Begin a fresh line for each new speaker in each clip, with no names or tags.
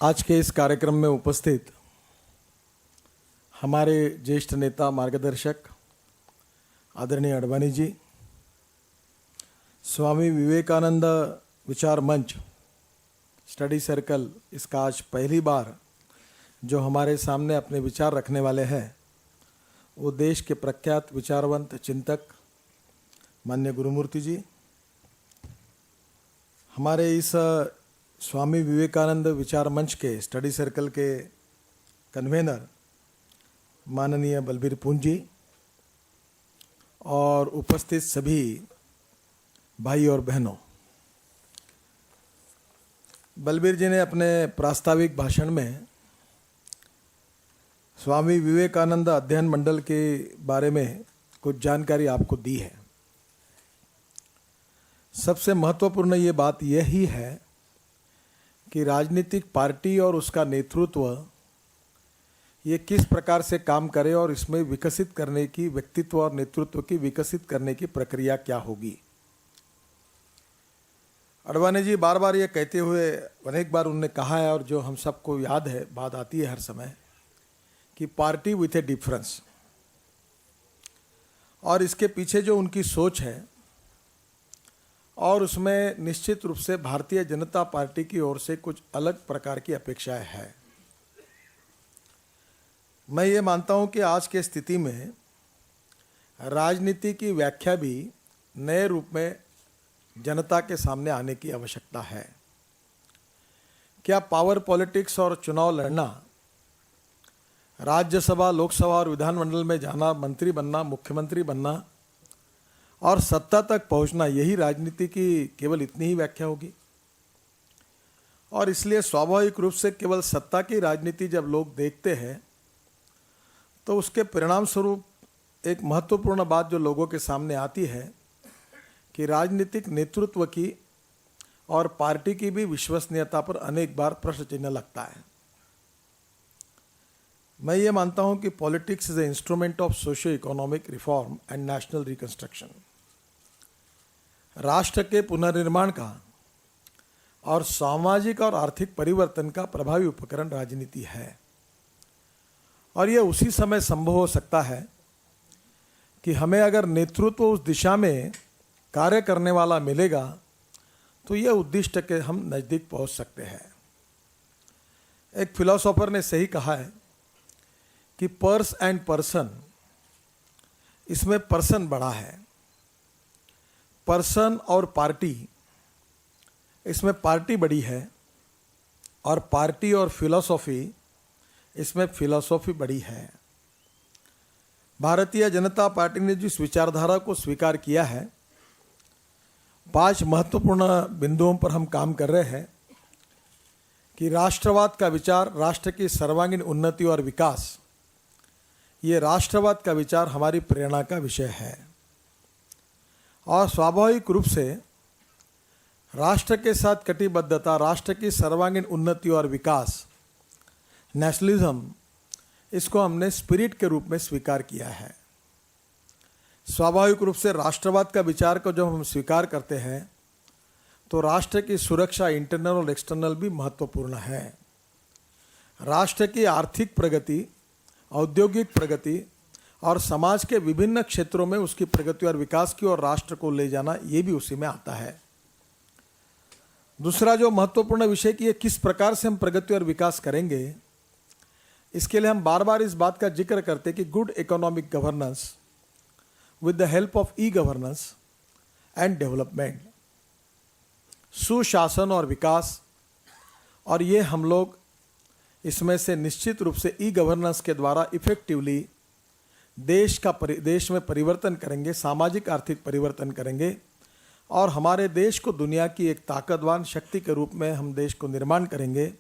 आज के इस कार्यक्रम में उपस्थित हमारे ज्येष्ठ नेता मार्गदर्शक आदरणीय अडवाणी जी, स्वामी विवेकानंद विचार मंच स्टडी सर्कल, इसका आज पहली बार जो हमारे सामने अपने विचार रखने वाले हैं वो देश के प्रख्यात विचारवंत चिंतक माननीय गुरुमूर्ति जी, हमारे इस स्वामी विवेकानंद विचार मंच के स्टडी सर्कल के कन्वेनर माननीय बलबीर पूंज जी और उपस्थित सभी भाई और बहनों। बलबीर जी ने अपने प्रास्ताविक भाषण में स्वामी विवेकानंद अध्ययन मंडल के बारे में कुछ जानकारी आपको दी है। सबसे महत्वपूर्ण ये बात यही है कि राजनीतिक पार्टी और उसका नेतृत्व ये किस प्रकार से काम करे और इसमें विकसित करने की, व्यक्तित्व और नेतृत्व की विकसित करने की प्रक्रिया क्या होगी। अडवाणी जी बार बार ये कहते हुए अनेक बार उन्होंने कहा है और जो हम सबको याद है, बात आती है हर समय कि पार्टी विथ ए डिफरेंस, और इसके पीछे जो उनकी सोच है और उसमें निश्चित रूप से भारतीय जनता पार्टी की ओर से कुछ अलग प्रकार की अपेक्षाएं हैं। मैं ये मानता हूं कि आज के स्थिति में राजनीति की व्याख्या भी नए रूप में जनता के सामने आने की आवश्यकता है। क्या पावर पॉलिटिक्स और चुनाव लड़ना, राज्यसभा, लोकसभा और विधानमंडल में जाना, मंत्री बनना, मुख्यमंत्री बनना और सत्ता तक पहुंचना, यही राजनीति की केवल इतनी ही व्याख्या होगी? और इसलिए स्वाभाविक रूप से केवल सत्ता की राजनीति जब लोग देखते हैं तो उसके परिणाम स्वरूप एक महत्वपूर्ण बात जो लोगों के सामने आती है कि राजनीतिक नेतृत्व की और पार्टी की भी विश्वसनीयता पर अनेक बार प्रश्न चिन्ह लगता है। मैं ये मानता हूं कि politics is a instrument of socio economic reform and national reconstruction. राष्ट्र के पुनर्निर्माण का और सामाजिक और आर्थिक परिवर्तन का प्रभावी उपकरण राजनीति है, और यह उसी समय संभव हो सकता है कि हमें अगर नेतृत्व उस दिशा में कार्य करने वाला मिलेगा तो यह उद्दिष्ट के हम नज़दीक पहुंच सकते हैं। एक फिलोसोफर ने सही कहा है कि पर्स एंड पर्सन, इसमें पर्सन बड़ा है, पर्सन और पार्टी, इसमें पार्टी बड़ी है, और पार्टी और फिलॉसफी, इसमें फिलॉसफी बड़ी है। भारतीय जनता पार्टी ने जिस विचारधारा को स्वीकार किया है, 5 महत्वपूर्ण बिंदुओं पर हम काम कर रहे हैं कि राष्ट्रवाद का विचार, राष्ट्र की सर्वांगीण उन्नति और विकास, ये राष्ट्रवाद का विचार हमारी प्रेरणा का विषय है। और स्वाभाविक रूप से राष्ट्र के साथ कटिबद्धता, राष्ट्र की सर्वांगीण उन्नति और विकास, नेशनलिज्म, इसको हमने स्पिरिट के रूप में स्वीकार किया है। स्वाभाविक रूप से राष्ट्रवाद का विचार को जब हम स्वीकार करते हैं तो राष्ट्र की सुरक्षा, इंटरनल और एक्सटर्नल, भी महत्वपूर्ण है। राष्ट्र की आर्थिक प्रगति, औद्योगिक प्रगति और समाज के विभिन्न क्षेत्रों में उसकी प्रगति और विकास की और राष्ट्र को ले जाना, ये भी उसी में आता है। दूसरा जो महत्वपूर्ण विषय कि ये किस प्रकार से हम प्रगति और विकास करेंगे, इसके लिए हम बार बार इस बात का जिक्र करते कि good economic governance with the help of e governance and development, सुशासन और विकास, और ये हम लोग इसमें से निश्चित रूप से ई गवर्नेंस के द्वारा इफेक्टिवली देश में परिवर्तन करेंगे, सामाजिक आर्थिक परिवर्तन करेंगे, और हमारे देश को दुनिया की एक ताकतवान शक्ति के रूप में हम देश को निर्माण करेंगे।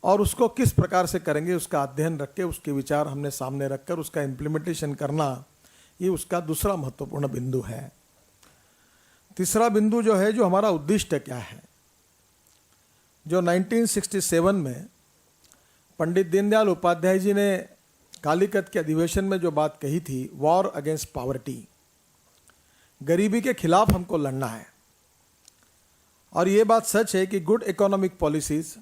और उसको किस प्रकार से करेंगे उसका अध्ययन रख के, उसके विचार हमने सामने रखकर उसका इम्प्लीमेंटेशन करना, ये उसका दूसरा महत्वपूर्ण बिंदु है। तीसरा बिंदु जो है, जो हमारा उद्दिष्ट क्या है, जो 1967 में पंडित दीनदयाल उपाध्याय जी ने कालीकत के अधिवेशन में जो बात कही थी, वॉर अगेंस्ट पॉवर्टी, गरीबी के खिलाफ हमको लड़ना है। और ये बात सच है कि गुड इकोनॉमिक पॉलिसीज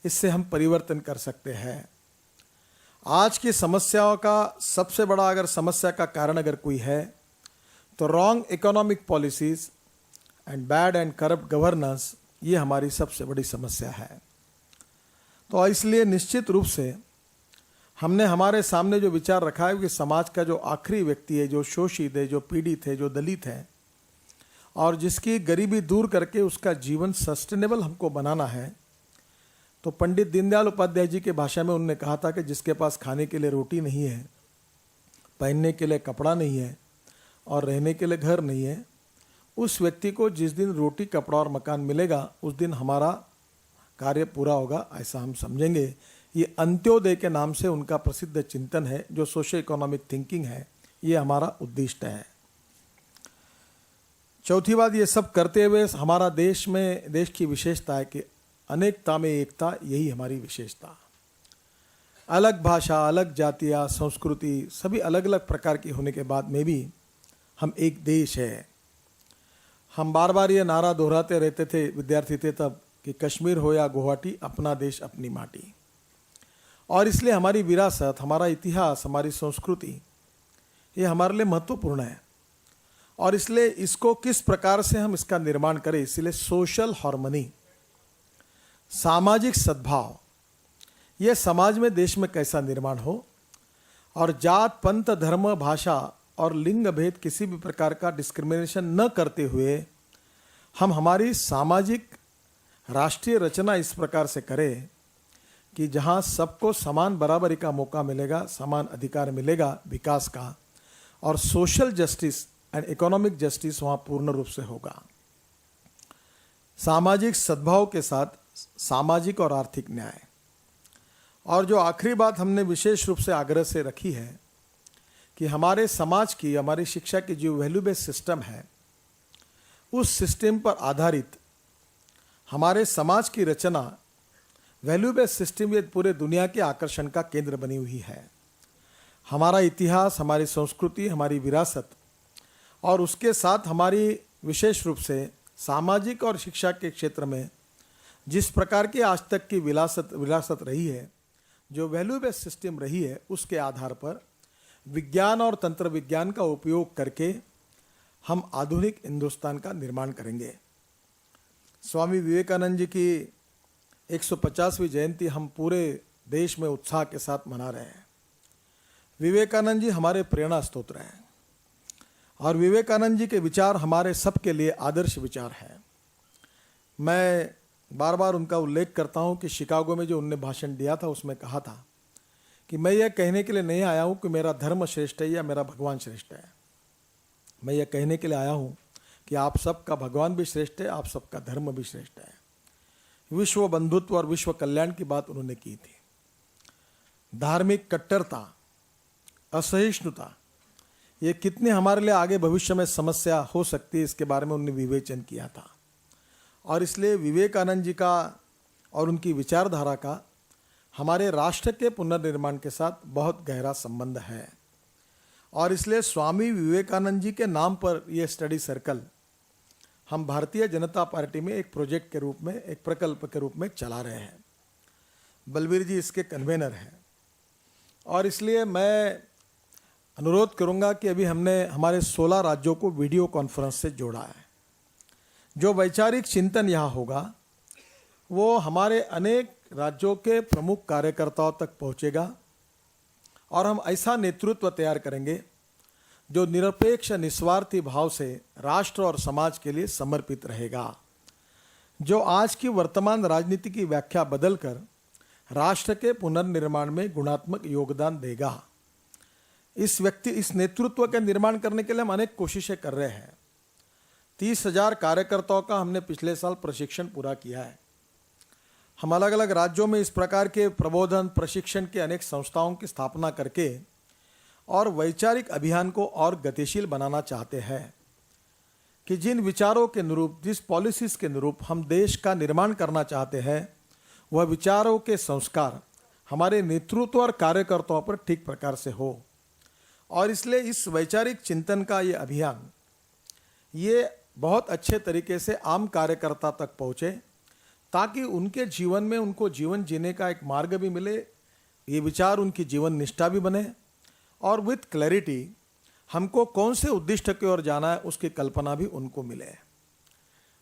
इससे हम परिवर्तन कर सकते हैं। आज की समस्याओं का सबसे बड़ा अगर समस्या का कारण अगर कोई है तो wrong economic policies and bad and corrupt governance, ये हमारी सबसे बड़ी समस्या है। तो इसलिए निश्चित रूप से हमने हमारे सामने जो विचार रखा है कि समाज का जो आखिरी व्यक्ति है, जो शोषित है, जो पीड़ित है, जो दलित है और जिसकी गरीबी दूर करके उसका जीवन सस्टेनेबल हमको बनाना है, तो पंडित दीनदयाल उपाध्याय जी के भाषा में उन्होंने कहा था कि जिसके पास खाने के लिए रोटी नहीं है, पहनने के लिए कपड़ा नहीं है और रहने के लिए घर नहीं है, उस व्यक्ति को जिस दिन रोटी, कपड़ा और मकान मिलेगा उस दिन हमारा कार्य पूरा होगा, ऐसा हम समझेंगे। ये अंत्योदय के नाम से उनका प्रसिद्ध चिंतन है, जो सोशो इकोनॉमिक थिंकिंग है, ये हमारा उद्दिष्ट है। चौथी बात, ये सब करते हुए हमारा देश की विशेषता है कि अनेकता में एकता, यही हमारी विशेषता। अलग भाषा, अलग जातियाँ, संस्कृति सभी अलग अलग प्रकार की होने के बाद में भी हम एक देश है। हम बार बार ये नारा दोहराते रहते थे, विद्यार्थी थे तब, कि कश्मीर हो या गुवाहाटी, अपना देश अपनी माटी। और इसलिए हमारी विरासत, हमारा इतिहास, हमारी संस्कृति, ये हमारे लिए महत्वपूर्ण है। और इसलिए इसको किस प्रकार से हम इसका निर्माण करें, इसलिए सोशल हार्मनी, सामाजिक सद्भाव, ये समाज में, देश में कैसा निर्माण हो और जात, पंथ, धर्म, भाषा और लिंग भेद किसी भी प्रकार का डिस्क्रिमिनेशन न करते हुए हम हमारी सामाजिक राष्ट्रीय रचना इस प्रकार से करें कि जहां सबको समान बराबरी का मौका मिलेगा, समान अधिकार मिलेगा विकास का, और social justice and economic justice वहां पूर्ण रूप से होगा। सामाजिक सद्भाव के साथ सामाजिक और आर्थिक न्याय। और जो आखिरी बात हमने विशेष रूप से आग्रह से रखी है कि हमारे समाज की, हमारी शिक्षा की जो वैल्यू बेस्ड सिस्टम है, उस सिस्टम पर आधारित हमारे समाज की रचना, वैल्यू बेस्ड सिस्टम, ये पूरे दुनिया के आकर्षण का केंद्र बनी हुई है। हमारा इतिहास, हमारी संस्कृति, हमारी विरासत और उसके साथ हमारी विशेष रूप से सामाजिक और शिक्षा के क्षेत्र में जिस प्रकार की आज तक की विरासत रही है, जो वैल्यू बेस्ड सिस्टम रही है, उसके आधार पर विज्ञान और तंत्र विज्ञान का उपयोग करके हम आधुनिक हिंदुस्तान का निर्माण करेंगे। स्वामी विवेकानंद जी की 150वीं जयंती हम पूरे देश में उत्साह के साथ मना रहे हैं। विवेकानंद जी हमारे प्रेरणा स्रोत हैं और विवेकानंद जी के विचार हमारे सबके लिए आदर्श विचार हैं। मैं बार बार उनका उल्लेख करता हूं कि शिकागो में जो उनने भाषण दिया था, उसमें कहा था कि मैं यह कहने के लिए नहीं आया हूं कि मेरा धर्म श्रेष्ठ है या मेरा भगवान श्रेष्ठ है। मैं यह कहने के लिए आया हूं कि आप सबका भगवान भी श्रेष्ठ है, आप सबका धर्म भी श्रेष्ठ है। विश्व बंधुत्व और विश्व कल्याण की बात उन्होंने की थी। धार्मिक कट्टरता, असहिष्णुता, ये कितने हमारे लिए आगे भविष्य में समस्या हो सकती है, इसके बारे में उन्होंने विवेचन किया था। और इसलिए विवेकानंद जी का और उनकी विचारधारा का हमारे राष्ट्र के पुनर्निर्माण के साथ बहुत गहरा संबंध है। और इसलिए स्वामी विवेकानंद जी के नाम पर यह स्टडी सर्कल हम भारतीय जनता पार्टी में एक प्रोजेक्ट के रूप में, एक प्रकल्प के रूप में चला रहे हैं। बलबीर जी इसके कन्वेनर हैं। और इसलिए मैं अनुरोध करूंगा कि अभी हमने हमारे 16 राज्यों को वीडियो कॉन्फ्रेंस से जोड़ा है। जो वैचारिक चिंतन यहाँ होगा वो हमारे अनेक राज्यों के प्रमुख कार्यकर्ताओं तक पहुँचेगा और हम ऐसा नेतृत्व तैयार करेंगे जो निरपेक्ष, निस्वार्थी भाव से राष्ट्र और समाज के लिए समर्पित रहेगा, जो आज की वर्तमान राजनीति की व्याख्या बदलकर राष्ट्र के पुनर्निर्माण में गुणात्मक योगदान देगा। इस नेतृत्व के निर्माण करने के लिए हम अनेक कोशिशें कर रहे हैं। 30,000 कार्यकर्ताओं का हमने पिछले साल प्रशिक्षण पूरा किया है। हम अलग अलग राज्यों में इस प्रकार के प्रबोधन, प्रशिक्षण के अनेक संस्थाओं की स्थापना करके और वैचारिक अभियान को और गतिशील बनाना चाहते हैं कि जिन विचारों के अनुरूप, जिस पॉलिसीज़ के अनुरूप हम देश का निर्माण करना चाहते हैं, वह विचारों के संस्कार हमारे नेतृत्व और कार्यकर्ताओं पर ठीक प्रकार से हो। और इसलिए इस वैचारिक चिंतन का ये अभियान ये बहुत अच्छे तरीके से आम कार्यकर्ता तक पहुँचे, ताकि उनके जीवन में उनको जीवन जीने का एक मार्ग भी मिले, ये विचार उनकी जीवन निष्ठा भी बने, और विथ क्लैरिटी हमको कौन से उद्दिष्ट की ओर जाना है उसकी कल्पना भी उनको मिले।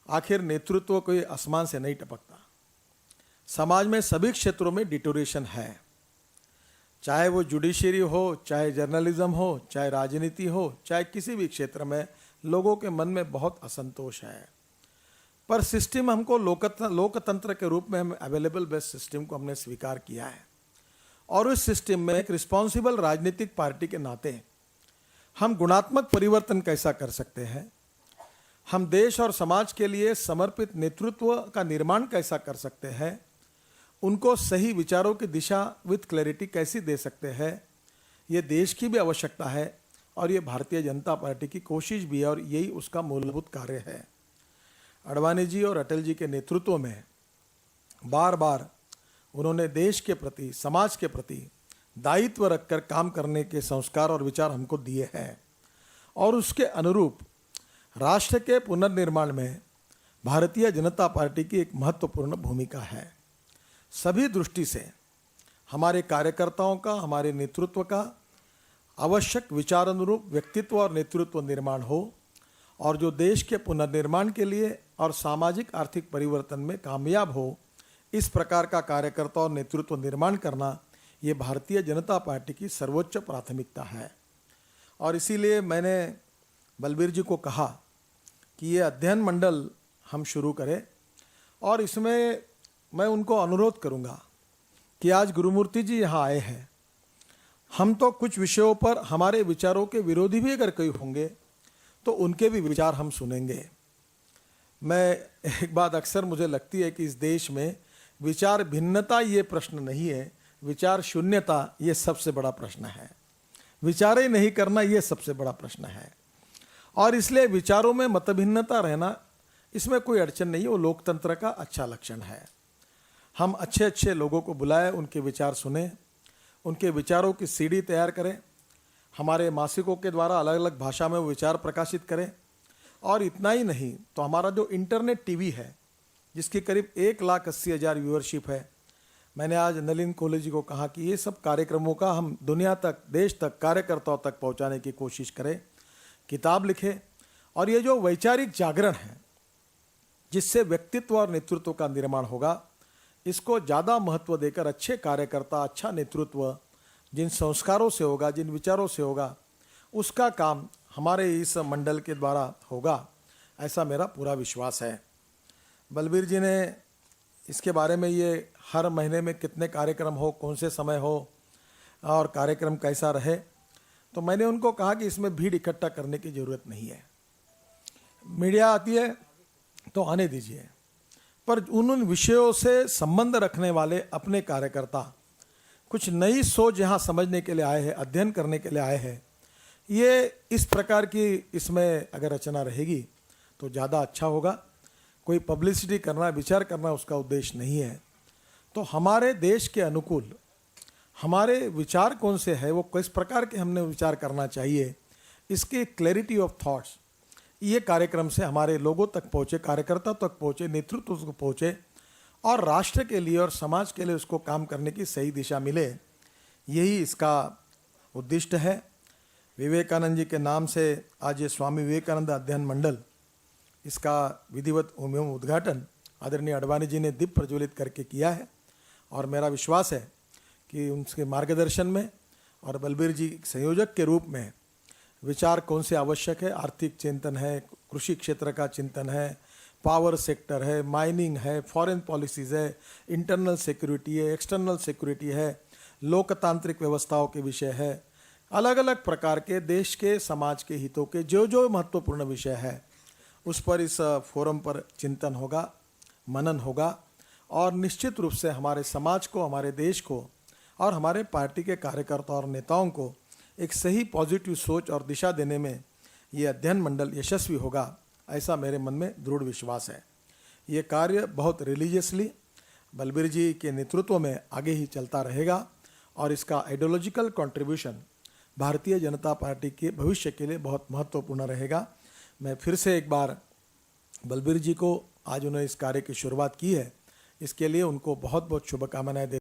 आखिर नेतृत्व कोई आसमान से नहीं टपकता। समाज में सभी क्षेत्रों में डिटोरेशन है, चाहे वो जुडिशरी हो, चाहे जर्नलिज्म हो, चाहे राजनीति हो, चाहे किसी भी क्षेत्र में लोगों के मन में बहुत असंतोष है। पर सिस्टम हमको लोकतंत्र के रूप में हम अवेलेबल बेस्ट सिस्टम को हमने स्वीकार किया है, और उस सिस्टम में एक रिस्पॉन्सिबल राजनीतिक पार्टी के नाते हम गुणात्मक परिवर्तन कैसा कर सकते हैं, हम देश और समाज के लिए समर्पित नेतृत्व का निर्माण कैसा कर सकते हैं, उनको सही विचारों की दिशा विथ क्लैरिटी कैसी दे सकते हैं, ये देश की भी आवश्यकता है और ये भारतीय जनता पार्टी की कोशिश भी है, और यही उसका मूलभूत कार्य है। आडवाणी जी और अटल जी के नेतृत्व में बार बार उन्होंने देश के प्रति, समाज के प्रति दायित्व रखकर काम करने के संस्कार और विचार हमको दिए हैं, और उसके अनुरूप राष्ट्र के पुनर्निर्माण में भारतीय जनता पार्टी की एक महत्वपूर्ण भूमिका है। सभी दृष्टि से हमारे कार्यकर्ताओं का, हमारे नेतृत्व का आवश्यक विचार अनुरूप व्यक्तित्व और नेतृत्व निर्माण हो, और जो देश के पुनर्निर्माण के लिए और सामाजिक आर्थिक परिवर्तन में कामयाब हो, इस प्रकार का कार्यकर्ता और नेतृत्व निर्माण करना ये भारतीय जनता पार्टी की सर्वोच्च प्राथमिकता है। और इसीलिए मैंने बलबीर जी को कहा कि ये अध्ययन मंडल हम शुरू करें, और इसमें मैं उनको अनुरोध करूंगा कि आज गुरुमूर्ति जी यहाँ आए हैं, हम तो कुछ विषयों पर हमारे विचारों के विरोधी भी अगर कोई होंगे तो उनके भी विचार हम सुनेंगे। मैं एक बात अक्सर मुझे लगती है कि इस देश में विचार भिन्नता ये प्रश्न नहीं है, विचार शून्यता ये सबसे बड़ा प्रश्न है। विचार ही नहीं करना ये सबसे बड़ा प्रश्न है, और इसलिए विचारों में मतभिन्नता रहना इसमें कोई अड़चन नहीं है, वो लोकतंत्र का अच्छा लक्षण है। हम अच्छे अच्छे लोगों को बुलाएं, उनके विचार सुने, उनके विचारों की सीडी तैयार करें, हमारे मासिकों के द्वारा अलग अलग भाषा में वो विचार प्रकाशित करें। और इतना ही नहीं तो हमारा जो इंटरनेट टीवी है, जिसकी करीब 1,80,000 व्यूअरशिप है, मैंने आज नलिन कोहली जी को कहा कि ये सब कार्यक्रमों का हम दुनिया तक, देश तक, कार्यकर्ताओं तक पहुंचाने की कोशिश करें, किताब लिखें, और ये जो वैचारिक जागरण है जिससे व्यक्तित्व और नेतृत्व का निर्माण होगा, इसको ज़्यादा महत्व देकर अच्छे कार्यकर्ता, अच्छा नेतृत्व जिन संस्कारों से होगा, जिन विचारों से होगा, उसका काम हमारे इस मंडल के द्वारा होगा, ऐसा मेरा पूरा विश्वास है। बलबीर जी ने इसके बारे में ये हर महीने में कितने कार्यक्रम हो, कौन से समय हो और कार्यक्रम कैसा रहे, तो मैंने उनको कहा कि इसमें भीड़ इकट्ठा करने की ज़रूरत नहीं है। मीडिया आती है तो आने दीजिए, पर उन विषयों से संबंध रखने वाले अपने कार्यकर्ता कुछ नई सोच यहाँ समझने के लिए आए हैं, अध्ययन करने के लिए आए हैं, ये इस प्रकार की इसमें अगर रचना रहेगी तो ज़्यादा अच्छा होगा। कोई पब्लिसिटी करना, विचार करना उसका उद्देश्य नहीं है। तो हमारे देश के अनुकूल हमारे विचार कौन से है, वो किस प्रकार के हमने विचार करना चाहिए, इसकी क्लैरिटी ऑफ थॉट्स ये कार्यक्रम से हमारे लोगों तक पहुँचे, कार्यकर्ता तक पहुँचे, नेतृत्व तक पहुँचे, और राष्ट्र के लिए और समाज के लिए उसको काम करने की सही दिशा मिले, यही इसका उद्दिष्ट है। विवेकानंद जी के नाम से आज ये स्वामी विवेकानंद अध्ययन मंडल, इसका विधिवत उद्घाटन आदरणीय आडवाणी जी ने दीप प्रज्वलित करके किया है, और मेरा विश्वास है कि उनके मार्गदर्शन में और बलबीर जी संयोजक के रूप में विचार कौन से आवश्यक है, आर्थिक चिंतन है, कृषि क्षेत्र का चिंतन है, पावर सेक्टर है, माइनिंग है, फॉरेन पॉलिसीज़ है, इंटरनल सिक्योरिटी है, एक्सटर्नल सिक्योरिटी है, लोकतांत्रिक व्यवस्थाओं के विषय है, अलग अलग प्रकार के देश के समाज के हितों के जो जो महत्वपूर्ण विषय है उस पर इस फोरम पर चिंतन होगा, मनन होगा, और निश्चित रूप से हमारे समाज को, हमारे देश को और हमारे पार्टी के कार्यकर्ता और नेताओं को एक सही पॉजिटिव सोच और दिशा देने में ये अध्ययन मंडल यशस्वी होगा, ऐसा मेरे मन में दृढ़ विश्वास है। ये कार्य बहुत रिलीजियसली बलबीर जी के नेतृत्व में आगे ही चलता रहेगा, और इसका ideological contribution Bharatiya Janata party के भविष्य के लिए बहुत महत्वपूर्ण रहेगा। मैं फिर से एक बार बलबीर जी को, आज उन्होंने इस कार्य की शुरुआत की है, इसके लिए उनको बहुत बहुत शुभकामनाएं दे